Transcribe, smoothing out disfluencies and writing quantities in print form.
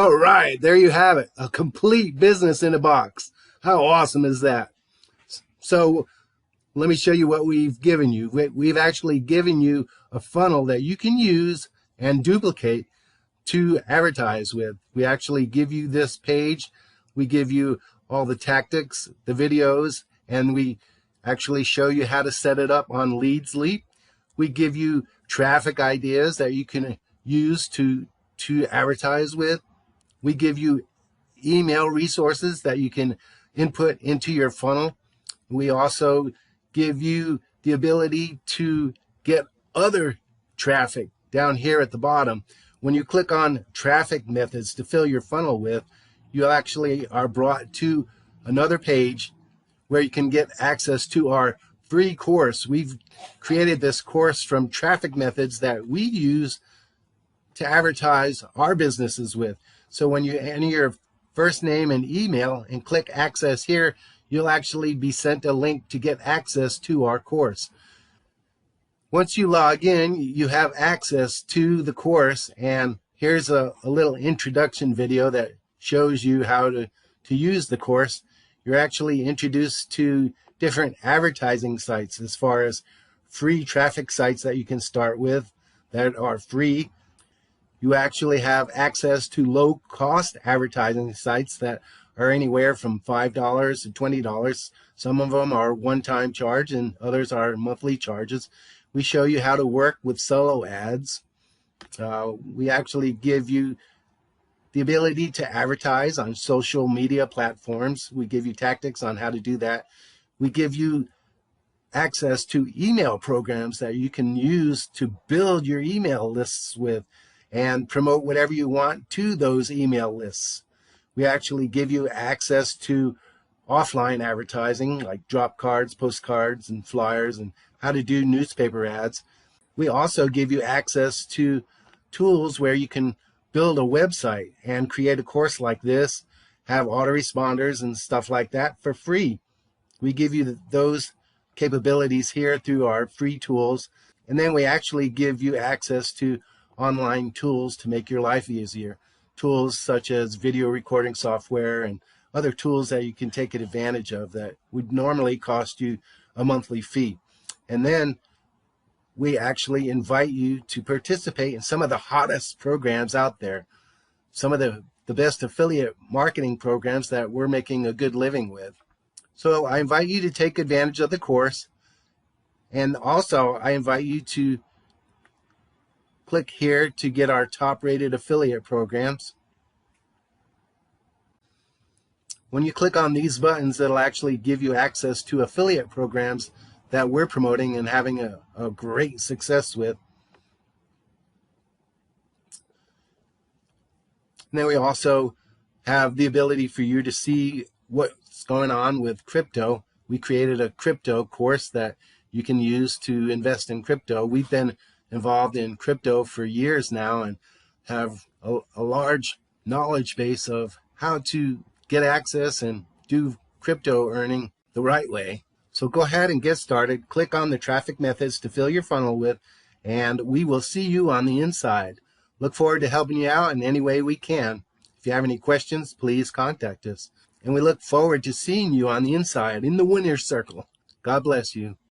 All right, there you have it. A complete business in a box. How awesome is that? So let me show you what we've given you. We've actually given you a funnel that you can use and duplicate to advertise with. We actually give you this page. We give you all the tactics, the videos, and we actually show you how to set it up on Leads.Leap. We give you traffic ideas that you can use to advertise with. We give you email resources that you can input into your funnel. We also give you the ability to get other traffic down here at the bottom. When you click on traffic methods to fill your funnel with, you actually are brought to another page where you can get access to our free course. We've created this course from traffic methods that we use to advertise our businesses with. So when you enter your first name and email and click access here, you'll actually be sent a link to get access to our course. Once you log in, you have access to the course, and here's a little introduction video that shows you how to use the course. You're actually introduced to different advertising sites as far as free traffic sites that you can start with that are free. You actually have access to low-cost advertising sites that are anywhere from $5 to $20. Some of them are one-time charge and others are monthly charges. We show you how to work with solo ads. We actually give you the ability to advertise on social media platforms. We give you tactics on how to do that. We give you access to email programs that you can use to build your email lists with and promote whatever you want to those email lists. We actually give you access to offline advertising like drop cards, postcards, and flyers, and how to do newspaper ads. We also give you access to tools where you can build a website and create a course like this, have autoresponders and stuff like that for free. We give you those capabilities here through our free tools, and then we actually give you access to online tools to make your life easier. Tools such as video recording software and other tools that you can take advantage of that would normally cost you a monthly fee. And then we actually invite you to participate in some of the hottest programs out there, some of the best affiliate marketing programs that we're making a good living with. So I invite you to take advantage of the course, and also I invite you to click here to get our top-rated affiliate programs. When you click on these buttons, it'll actually give you access to affiliate programs that we're promoting and having a great success with. And then we also have the ability for you to see what's going on with crypto. We created a crypto course that you can use to invest in crypto. We've been involved in crypto for years now and have a large knowledge base of how to get access and do crypto earning the right way. So go ahead and get started. Click on the traffic methods to fill your funnel with, and we will see you on the inside. Look forward to helping you out in any way we can. If you have any questions, please contact us. And we look forward to seeing you on the inside in the winner's circle. God bless you.